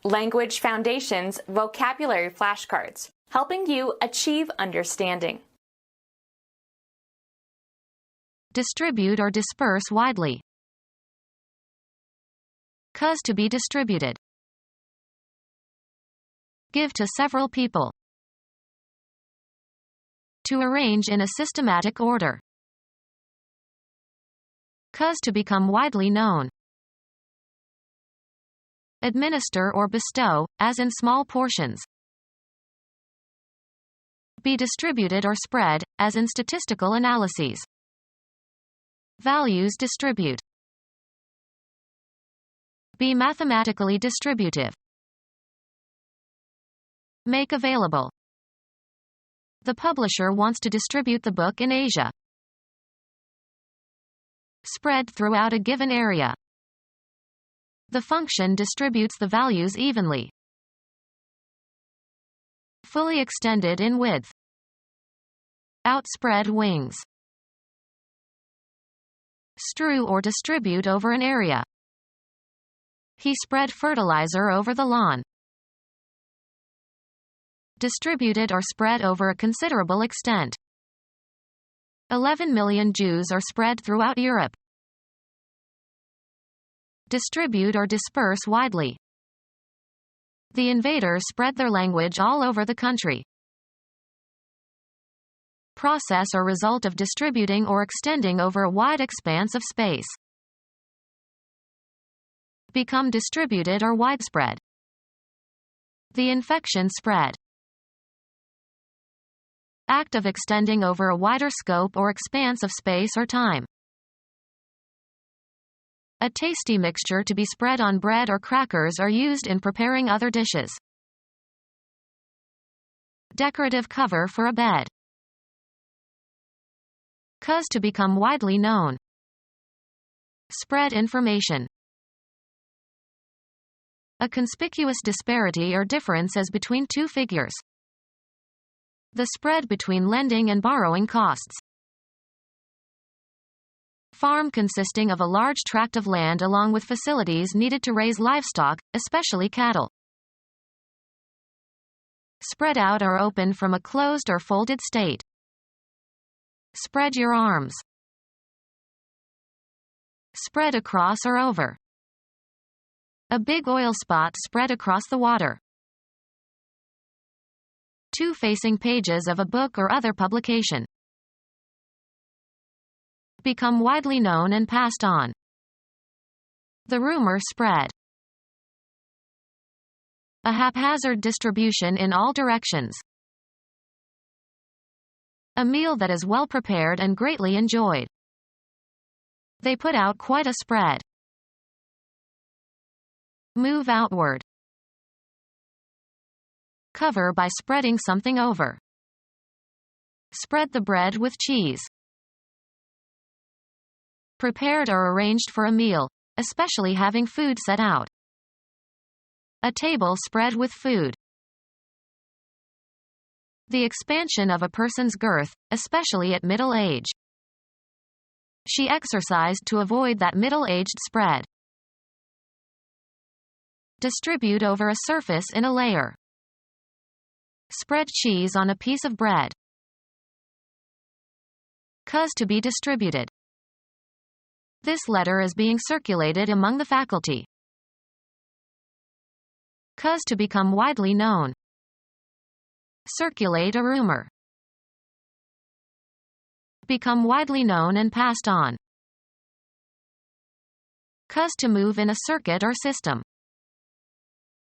Language Foundations Vocabulary Flashcards, helping you achieve understanding. Distribute or disperse widely. Cause to be distributed. Give to several people. To arrange in a systematic order. Cause to become widely known. Administer or bestow, as in small portions. Be distributed or spread, as in statistical analyses. Values distribute. Be mathematically distributive. Make available. The publisher wants to distribute the book in Asia. Spread throughout a given area. The function distributes the values evenly. Fully extended in width. Outspread wings. Strew or distribute over an area. He spread fertilizer over the lawn. Distributed or spread over a considerable extent. 11 million Jews are spread throughout Europe. Distribute or disperse widely. The invaders spread their language all over the country. Process or result of distributing or extending over a wide expanse of space. Become distributed or widespread. The infection spread. Act of extending over a wider scope or expanse of space or time. A tasty mixture to be spread on bread or crackers are used in preparing other dishes. Decorative cover for a bed. Cause to become widely known. Spread information. A conspicuous disparity or difference as between two figures. The spread between lending and borrowing costs. Farm consisting of a large tract of land along with facilities needed to raise livestock, especially cattle. Spread out or open from a closed or folded state. Spread your arms. Spread across or over. A big oil spot spread across the water. Two facing pages of a book or other publication. Become widely known and passed on. The rumor spread. A haphazard distribution in all directions. A meal that is well prepared and greatly enjoyed. They put out quite a spread. Move outward. Cover by spreading something over. Spread the bread with cheese. Prepared or arranged for a meal, especially having food set out. A table spread with food. The expansion of a person's girth, especially at middle age. She exercised to avoid that middle-aged spread. Distribute over a surface in a layer. Spread cheese on a piece of bread. Cause to be distributed. This letter is being circulated among the faculty. Cause to become widely known. Circulate a rumor. Become widely known and passed on. Cause to move in a circuit or system.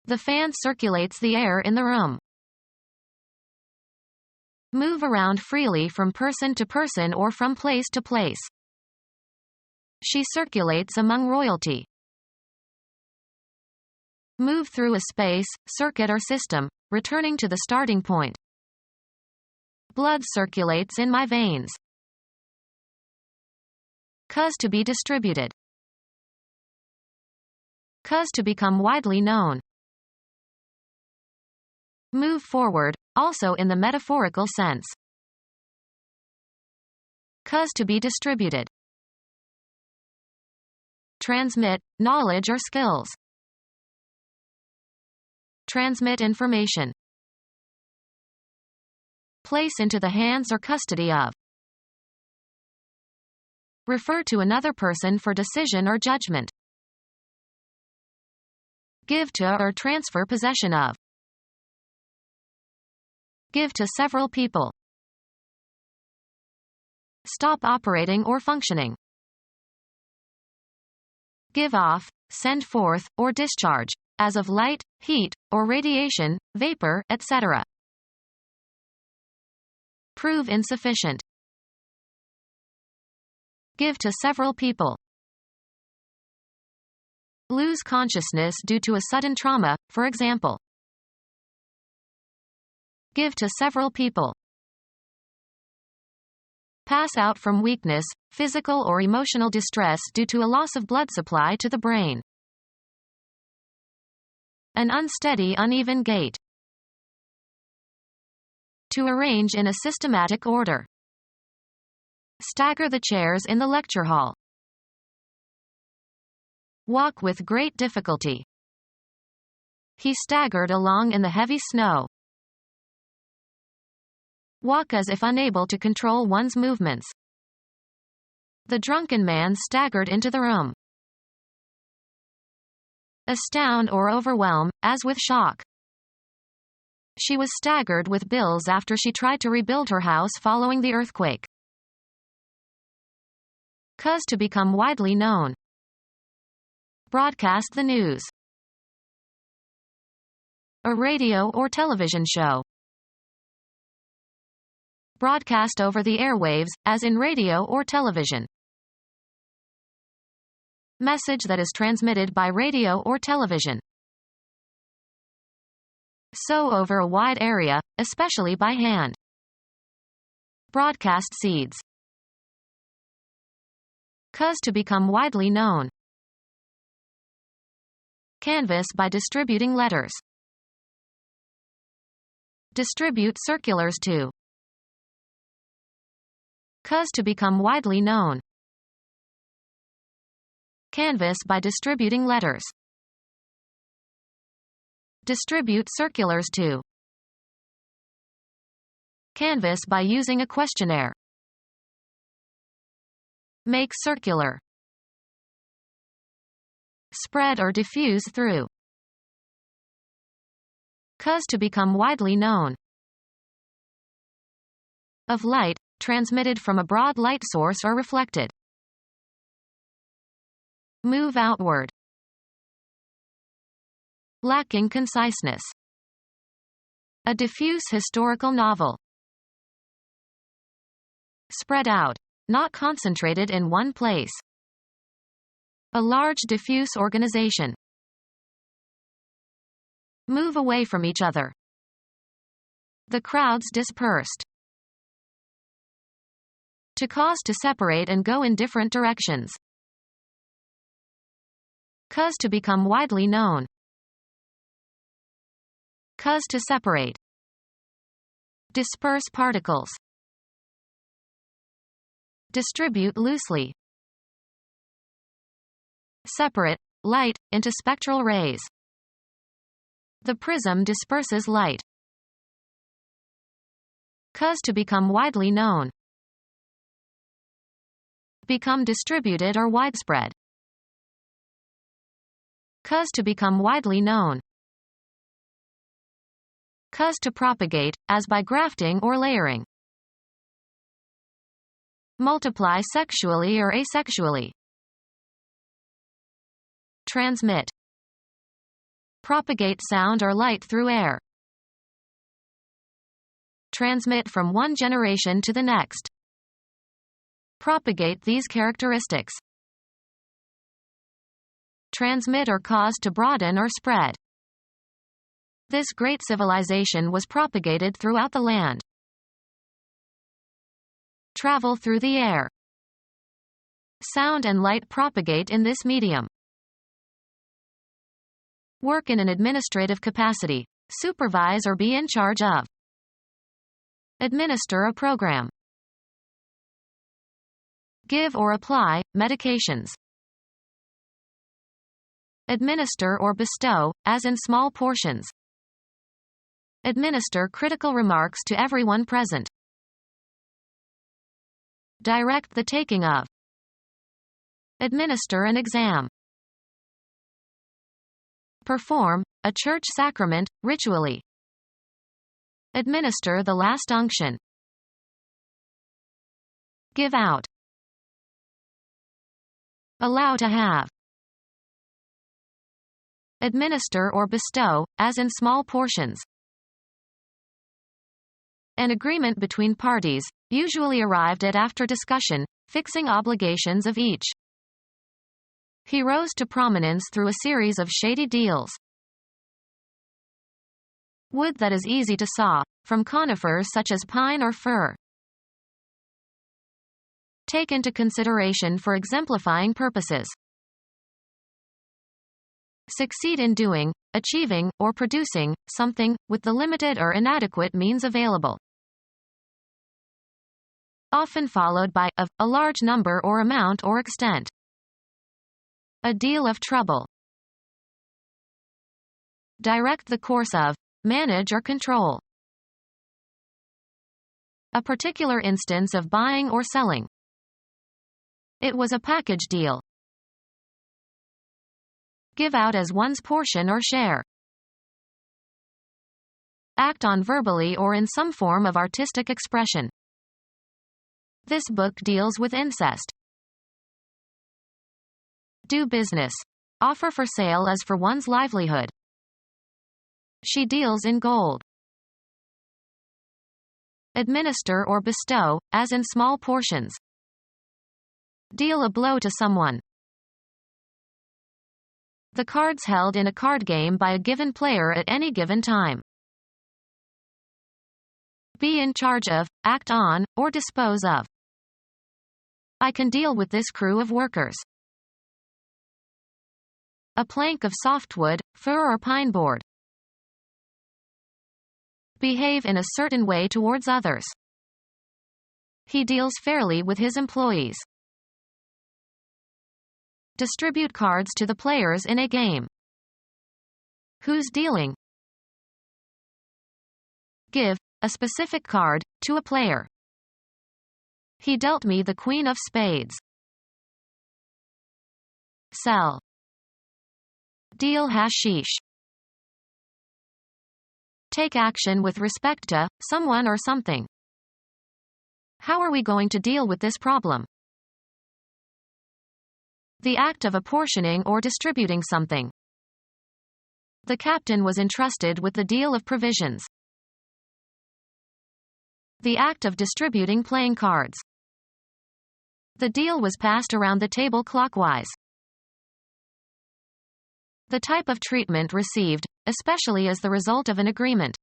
The fan circulates the air in the room. Move around freely from person to person or from place to place. She circulates among royalty. Move through a space, circuit or system, returning to the starting point. Blood circulates in my veins. Cause to be distributed. Cause to become widely known. Move forward, also in the metaphorical sense. Cause to be distributed. Transmit, knowledge or skills. Transmit information. Place into the hands or custody of. Refer to another person for decision or judgment. Give to or transfer possession of. Give to several people. Stop operating or functioning. Give off, send forth, or discharge, as of light, heat, or radiation, vapor, etc. Prove insufficient. Give to several people. Lose consciousness due to a sudden trauma, for example. Give to several people. Pass out from weakness, physical or emotional distress due to a loss of blood supply to the brain. An unsteady, uneven gait. To arrange in a systematic order. Stagger the chairs in the lecture hall. Walk with great difficulty. He staggered along in the heavy snow. Walk as if unable to control one's movements. The drunken man staggered into the room. Astound or overwhelm, as with shock. She was staggered with bills after she tried to rebuild her house following the earthquake. Cause to become widely known. Broadcast the news. A radio or television show. Broadcast over the airwaves, as in radio or television. Message that is transmitted by radio or television. Sow over a wide area, especially by hand. Broadcast seeds. Cause to become widely known. Canvass by distributing letters. Distribute circulars to. Cause to become widely known. Canvass by distributing letters. Distribute circulars to. Canvass by using a questionnaire. Make circular. Spread or diffuse through. Cause to become widely known. Of light, transmitted from a broad light source or reflected. Move outward. Lacking conciseness. A diffuse historical novel. Spread out, not concentrated in one place. A large diffuse organization. Move away from each other. The crowds dispersed. To cause to separate and go in different directions. Cause to become widely known. Cause to separate. Disperse particles. Distribute loosely. Separate light into spectral rays. The prism disperses light. Cause to become widely known. Become distributed or widespread. Cause to become widely known. Cause to propagate, as by grafting or layering. Multiply sexually or asexually. Transmit. Propagate sound or light through air. Transmit from one generation to the next. Propagate these characteristics. Transmit or cause to broaden or spread. This great civilization was propagated throughout the land. Travel through the air. Sound and light propagate in this medium. Work in an administrative capacity. Supervise or be in charge of. Administer a program. Give or apply medications. Administer or bestow, as in small portions. Administer critical remarks to everyone present. Direct the taking of. Administer an exam. Perform a church sacrament, ritually. Administer the last unction. Give out. Allow to have. Administer or bestow, as in small portions. An agreement between parties, usually arrived at after discussion, fixing obligations of each. He rose to prominence through a series of shady deals. Wood that is easy to saw, from conifers such as pine or fir. Take into consideration for exemplifying purposes. Succeed in doing, achieving, or producing something, with the limited or inadequate means available. Often followed by of, a large number or amount or extent. A deal of trouble. Direct the course of, manage or control. A particular instance of buying or selling. It was a package deal. Give out as one's portion or share. Act on verbally or in some form of artistic expression. This book deals with incest. Do business. Offer for sale as for one's livelihood. She deals in gold. Administer or bestow, as in small portions. Deal a blow to someone. The cards held in a card game by a given player at any given time. Be in charge of, act on, or dispose of. I can deal with this crew of workers. A plank of softwood, fir or pine board. Behave in a certain way towards others. He deals fairly with his employees. Distribute cards to the players in a game. Who's dealing? Give a specific card to a player. He dealt me the queen of spades. Sell. Deal hashish. Take action with respect to someone or something. How are we going to deal with this problem? The act of apportioning or distributing something. The captain was entrusted with the deal of provisions. The act of distributing playing cards. The deal was passed around the table clockwise. The type of treatment received, especially as the result of an agreement.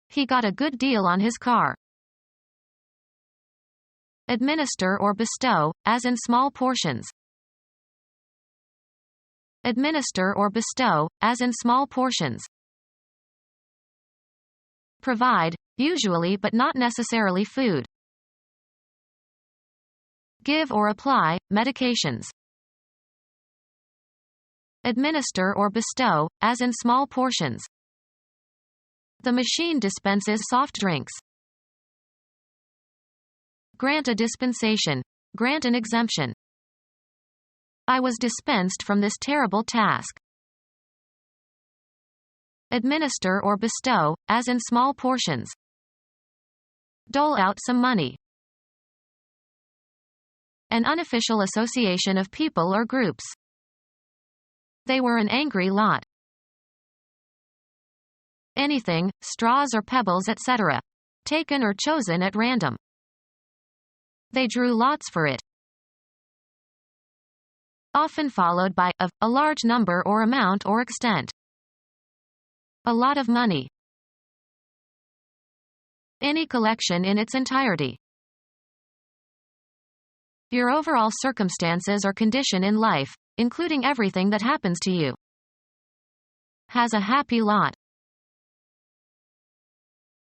He got a good deal on his car. Administer or bestow, as in small portions. Administer or bestow, as in small portions. Provide, usually but not necessarily food. Give or apply, medications. Administer or bestow, as in small portions. The machine dispenses soft drinks. Grant a dispensation. Grant an exemption. I was dispensed from this terrible task. Administer or bestow, as in small portions. Dole out some money. An unofficial association of people or groups. They were an angry lot. Anything, straws or pebbles, etc. Taken or chosen at random. They drew lots for it. Often followed by of, a large number or amount or extent. A lot of money. Any collection in its entirety. Your overall circumstances or condition in life, including everything that happens to you. Has a happy lot.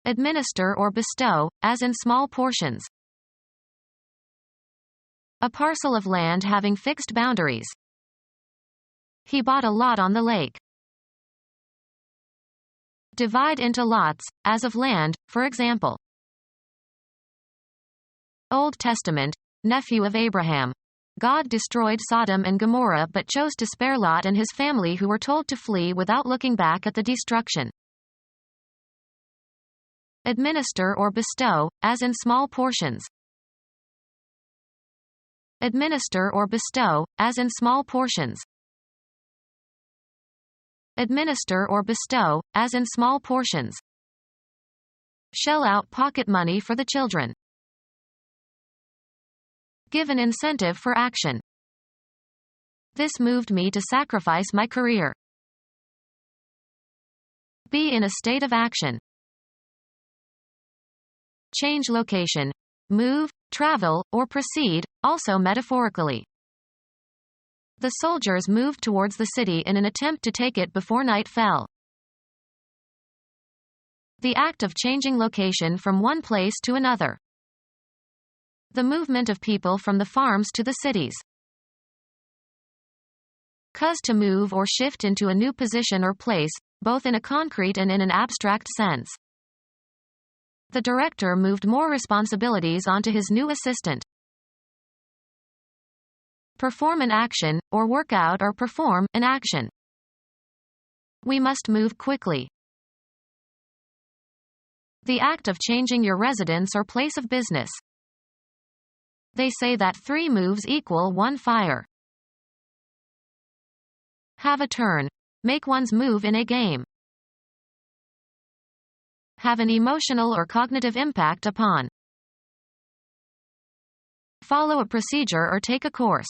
Administer or bestow, as in small portions. A parcel of land having fixed boundaries. He bought a lot on the lake. Divide into lots, as of land, for example. Old Testament, nephew of Abraham. God destroyed Sodom and Gomorrah but chose to spare Lot and his family, who were told to flee without looking back at the destruction. Administer or bestow, as in small portions. Administer or bestow, as in small portions. Administer or bestow, as in small portions. Shell out pocket money for the children. Give an incentive for action. This moved me to sacrifice my career. Be in a state of action. Change location. Move, travel, or proceed, also metaphorically. The soldiers moved towards the city in an attempt to take it before night fell. The act of changing location from one place to another. The movement of people from the farms to the cities. Cause to move or shift into a new position or place, both in a concrete and in an abstract sense. The director moved more responsibilities onto his new assistant. Perform an action, or work out or perform an action. We must move quickly. The act of changing your residence or place of business. They say that 3 moves equal 1 fire. Have a turn. Make one's move in a game. Have an emotional or cognitive impact upon. Follow a procedure or take a course.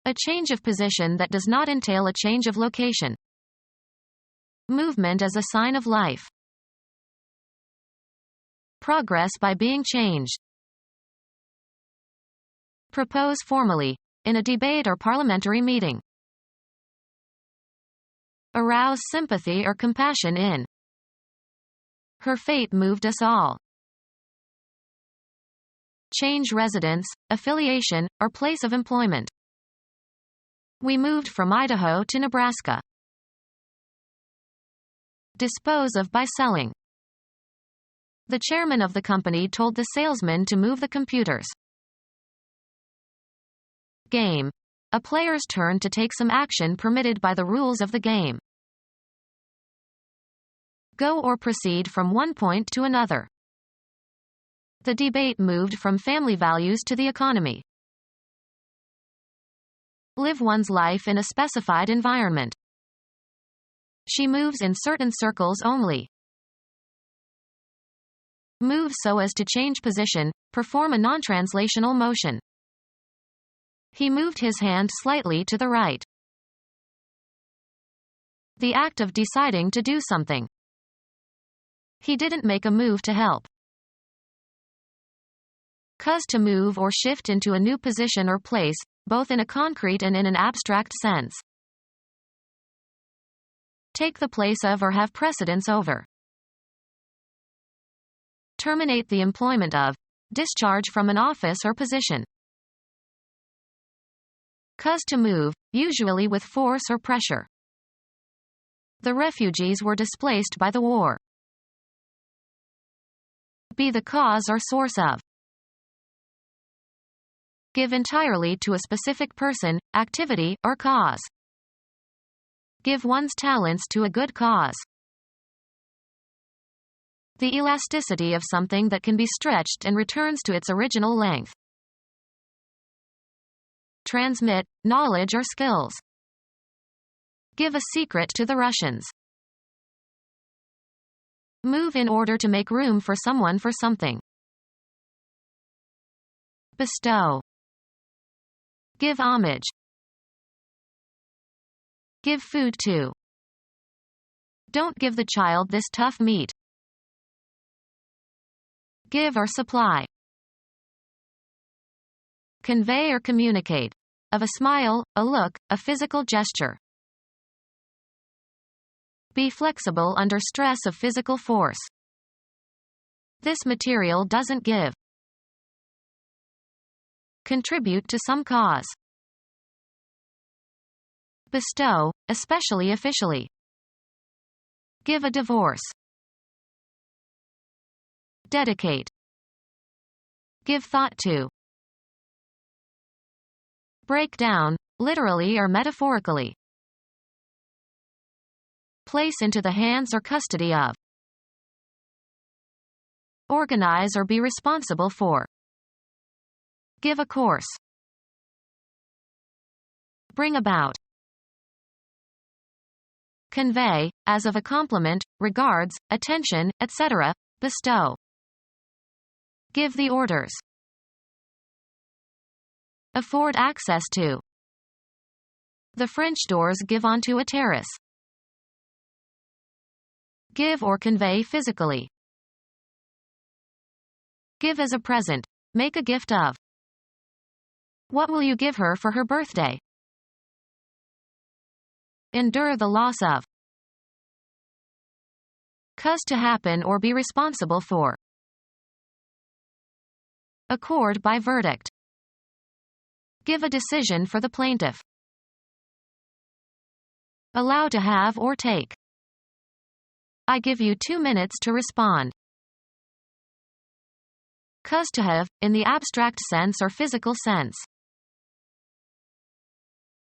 A change of position that does not entail a change of location. Movement as a sign of life. Progress by being changed. Propose formally, in a debate or parliamentary meeting. Arouse sympathy or compassion in. Her fate moved us all. Change residence, affiliation, or place of employment. We moved from Idaho to Nebraska. Dispose of by selling. The chairman of the company told the salesman to move the computers. Game. A player's turn to take some action permitted by the rules of the game. Go or proceed from one point to another. The debate moved from family values to the economy. Live one's life in a specified environment. She moves in certain circles only. Move so as to change position, perform a non-translational motion. He moved his hand slightly to the right. The act of deciding to do something. He didn't make a move to help. Cause to move or shift into a new position or place, both in a concrete and in an abstract sense. Take the place of or have precedence over. Terminate the employment of. Discharge from an office or position. Cause to move, usually with force or pressure. The refugees were displaced by the war. Be the cause or source of. Give entirely to a specific person, activity, or cause. Give one's talents to a good cause. The elasticity of something that can be stretched and returns to its original length. Transmit, knowledge or skills. Give a secret to the Russians. Move in order to make room for someone for something. Bestow. Give homage. Give food to. Don't give the child this tough meat. Give or supply. Convey or communicate. Of a smile, a look, a physical gesture. Be flexible under stress of physical force. This material doesn't give. Contribute to some cause. Bestow, especially officially. Give a divorce. Dedicate. Give thought to. Break down, literally or metaphorically. Place into the hands or custody of. Organize or be responsible for. Give a course. Bring about. Convey, as of a compliment, regards, attention, etc., bestow. Give the orders. Afford access to. The French doors give onto a terrace. Give or convey physically. Give as a present. Make a gift of. What will you give her for her birthday? Endure the loss of. Cause to happen or be responsible for. Accord by verdict. Give a decision for the plaintiff. Allow to have or take. I give you 2 minutes to respond. Cause to have, in the abstract sense or physical sense.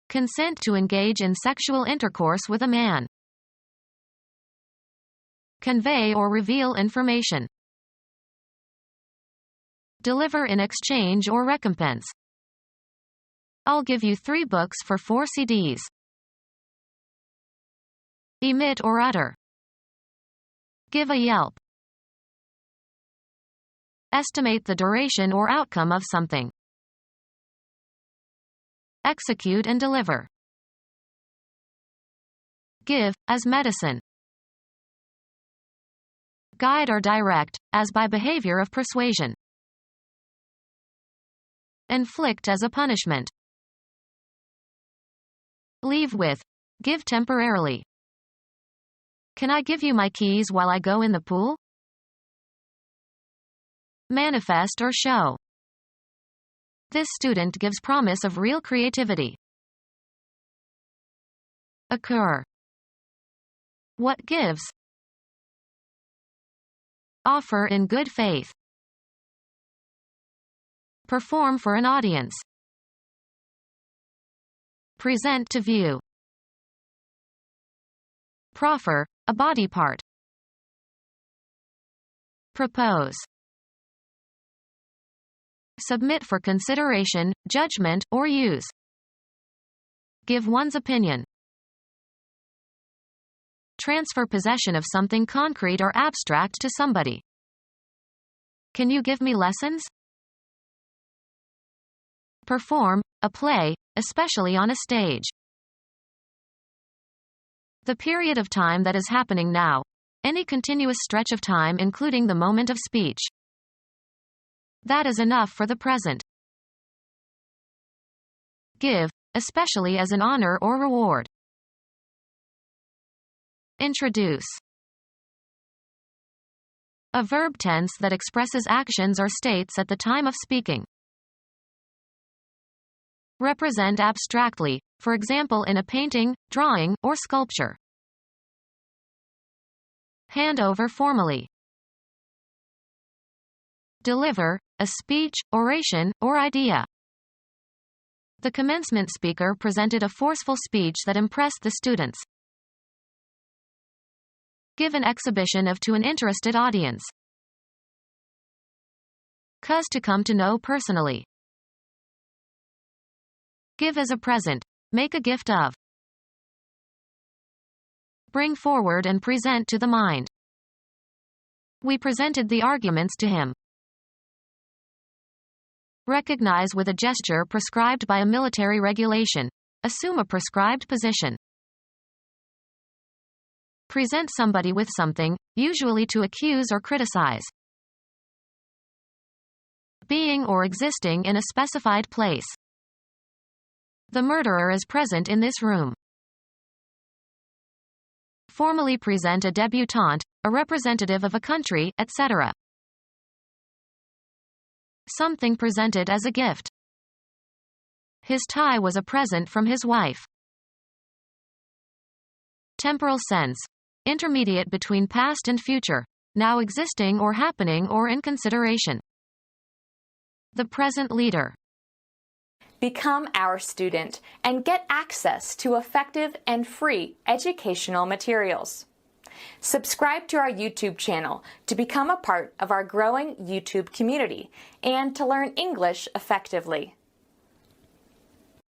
Consent to engage in sexual intercourse with a man. Convey or reveal information. Deliver in exchange or recompense. I'll give you 3 books for 4 CDs. Emit or utter. Give a yelp. Estimate the duration or outcome of something. Execute and deliver. Give, as medicine. Guide or direct, as by behavior of persuasion. Inflict as a punishment. Leave with. Give temporarily. Can I give you my keys while I go in the pool? Manifest or show. This student gives promise of real creativity. Occur. What gives? Offer in good faith. Perform for an audience. Present to view. Proffer, a body part. Propose. Submit for consideration, judgment, or use. Give one's opinion. Transfer possession of something concrete or abstract to somebody. Can you give me lessons? Perform, a play, especially on a stage. The period of time that is happening now. Any continuous stretch of time including the moment of speech. That is enough for the present. Give, especially as an honor or reward. Introduce. A verb tense that expresses actions or states at the time of speaking. Represent abstractly, for example in a painting, drawing, or sculpture. Hand over formally. Deliver, a speech, oration, or idea. The commencement speaker presented a forceful speech that impressed the students. Give an exhibition of to an interested audience. Cause to come to know personally. Give as a present. Make a gift of. Bring forward and present to the mind. We presented the arguments to him. Recognize with a gesture prescribed by a military regulation. Assume a prescribed position. Present somebody with something, usually to accuse or criticize. Being or existing in a specified place. The murderer is present in this room. Formally present a debutante, a representative of a country, etc. Something presented as a gift. His tie was a present from his wife. Temporal sense. intermediate between past and future, now existing or happening or in consideration. The present leader. Become our student and get access to effective and free educational materials. Subscribe to our YouTube channel to become a part of our growing YouTube community and to learn English effectively.